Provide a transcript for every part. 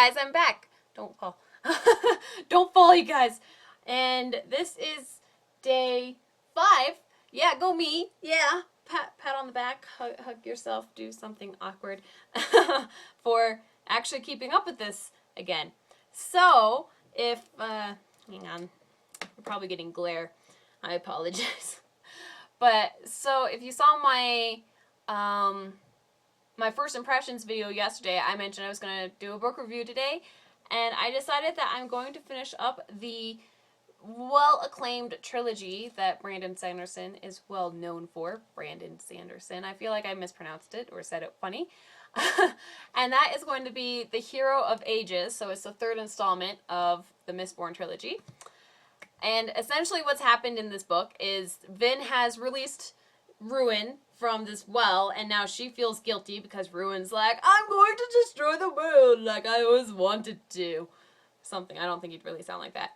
guys, I'm back. Don't fall. Don't fall, you guys. And this is day 5. Yeah, go me. Yeah. Pat on the back, hug yourself, do something awkward for actually keeping up with this again. So, if, hang on, we're probably getting glare. I apologize. But, so, if you saw my, my first impressions video yesterday, I mentioned I was going to do a book review today, and I decided that I'm going to finish up the well-acclaimed trilogy that Brandon Sanderson is well known for. Brandon Sanderson. I feel like I mispronounced it or said it funny. And that is going to be The Hero of Ages, so it's the 3rd installment of the Mistborn trilogy. And essentially what's happened in this book is Vin has released Ruin from this well, and now she feels guilty because Ruin's like, I'm going to destroy the world like I always wanted to. Something. I don't think he'd really sound like that.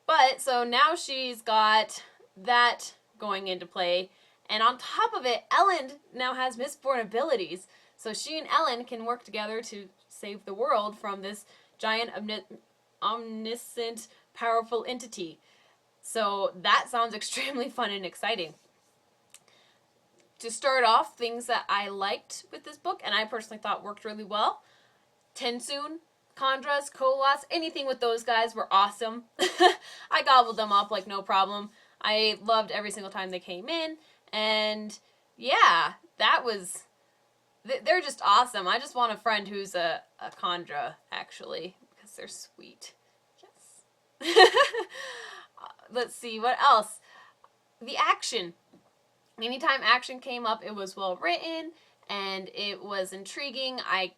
But, so now she's got that going into play, and on top of it, Elend now has Mistborn abilities, so she and Elend can work together to save the world from this giant, omniscient, powerful entity. So that sounds extremely fun and exciting. To start off, things that I liked with this book, and I personally thought worked really well, Tensoon, Kandras, Kolas, anything with those guys were awesome. I gobbled them up like no problem. I loved every single time they came in, and yeah, that was, they're just awesome. I just want a friend who's a Kandra, actually, because they're sweet. Yes. Let's see, what else? The action. Anytime action came up, it was well written, and it was intriguing. I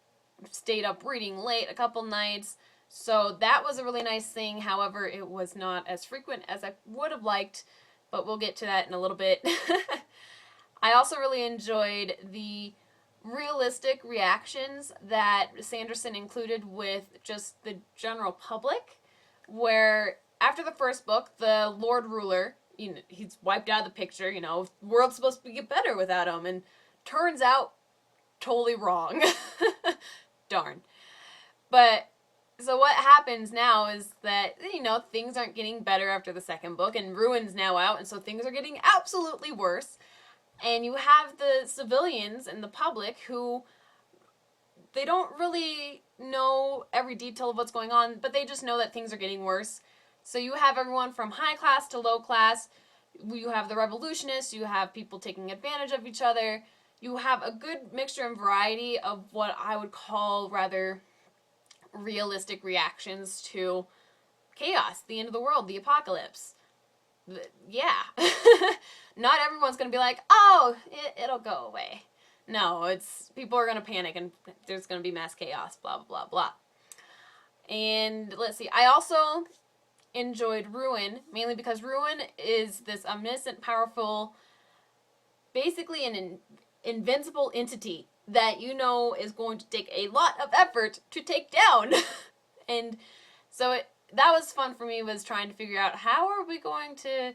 stayed up reading late a couple nights, so that was a really nice thing. However, it was not as frequent as I would have liked, but we'll get to that in a little bit. I also really enjoyed the realistic reactions that Sanderson included with just the general public, where after the first book, the Lord Ruler, you know, he's wiped out of the picture, you know, the world's supposed to get better without him, and turns out totally wrong. Darn. But, so what happens now is that, you know, things aren't getting better after the second book, and Ruin's now out, and so things are getting absolutely worse. And you have the civilians and the public who, they don't really know every detail of what's going on, but they just know that things are getting worse. So you have everyone from high class to low class. You have the revolutionists, you have people taking advantage of each other. You have a good mixture and variety of what I would call rather realistic reactions to chaos, the end of the world, the apocalypse. Yeah. Not everyone's going to be like, oh, it'll go away. No, it's, people are going to panic and there's going to be mass chaos, blah, blah, blah, blah. And let's see, I also enjoyed Ruin, mainly because Ruin is this omniscient, powerful, basically an invincible entity that you know is going to take a lot of effort to take down. And so that was fun for me, was trying to figure out how are we going to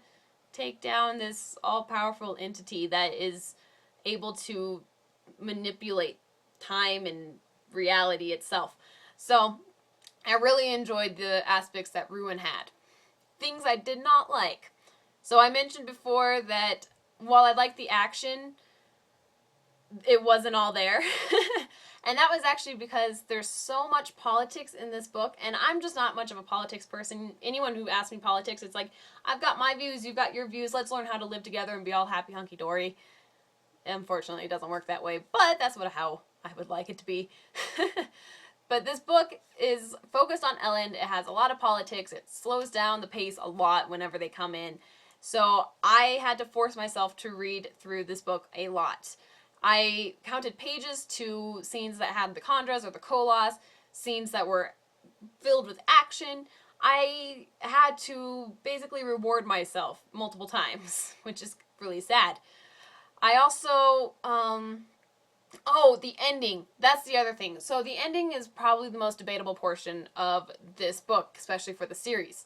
take down this all-powerful entity that is able to manipulate time and reality itself. So I really enjoyed the aspects that Ruin had. Things I did not like. So I mentioned before that while I liked the action, it wasn't all there. And that was actually because there's so much politics in this book, and I'm just not much of a politics person. Anyone who asks me politics, it's like, I've got my views, you've got your views, let's learn how to live together and be all happy hunky-dory. Unfortunately, it doesn't work that way, but that's how I would like it to be. But this book is focused on Elend. It has a lot of politics. It slows down the pace a lot whenever they come in. So I had to force myself to read through this book a lot. I counted pages to scenes that had the Kandras or the Kolas, scenes that were filled with action. I had to basically reward myself multiple times, which is really sad. I also, oh, the ending. That's the other thing. So the ending is probably the most debatable portion of this book, especially for the series.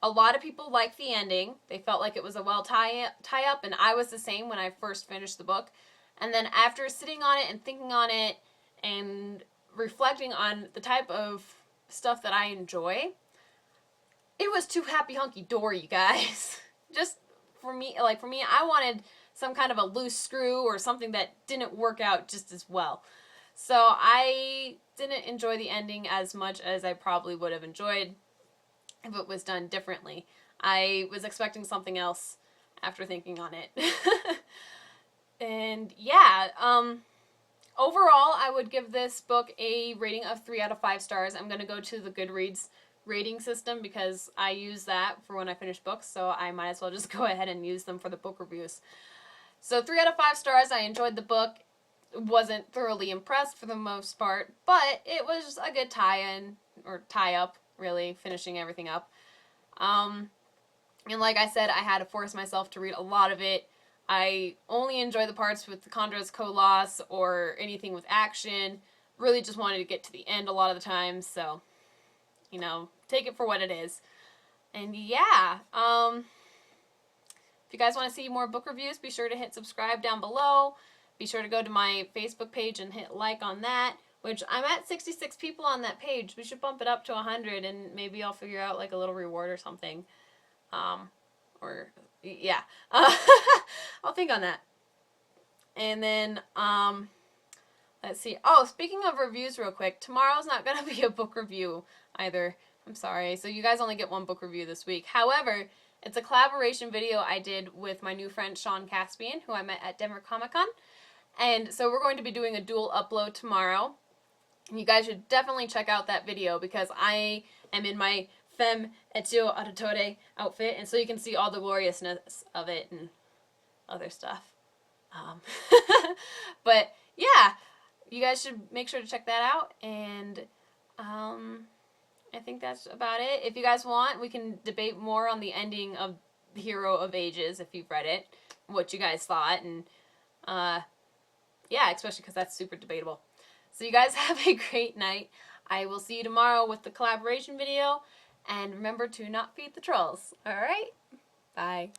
A lot of people liked the ending. They felt like it was a well tie-up, and I was the same when I first finished the book. And then after sitting on it and thinking on it and reflecting on the type of stuff that I enjoy, it was too happy hunky dory, you guys. Just for me, I wanted some kind of a loose screw or something that didn't work out just as well. So I didn't enjoy the ending as much as I probably would have enjoyed if it was done differently. I was expecting something else after thinking on it. And yeah, overall, I would give this book a rating of 3 out of 5 stars. I'm going to go to the Goodreads rating system because I use that for when I finish books, so I might as well just go ahead and use them for the book reviews. So 3 out of 5 stars. I enjoyed the book. Wasn't thoroughly impressed for the most part, but it was just a good tie-in, or tie-up, really, finishing everything up. And like I said, I had to force myself to read a lot of it. I only enjoy the parts with the Condra's Koloss or anything with action. Really just wanted to get to the end a lot of the times, so, you know, take it for what it is. And yeah, if you guys want to see more book reviews, be sure to hit subscribe down below. Be sure to go to my Facebook page and hit like on that, which I'm at 66 people on that page. We should bump it up to 100 and maybe I'll figure out like a little reward or something. Yeah. I'll think on that. And then, let's see. Oh, speaking of reviews real quick, tomorrow's not going to be a book review either. I'm sorry. So you guys only get one book review this week. However, it's a collaboration video I did with my new friend Sean Caspian, who I met at Denver Comic Con. And so we're going to be doing a dual upload tomorrow. And you guys should definitely check out that video because I am in my Femme Etio Auditore outfit, and so you can see all the gloriousness of it and other stuff. But yeah, you guys should make sure to check that out, and I think that's about it. If you guys want, we can debate more on the ending of The Hero of Ages if you've read it, what you guys thought, and yeah, especially because that's super debatable. So you guys have a great night. I will see you tomorrow with the collaboration video. And remember to not feed the trolls. Alright? Bye.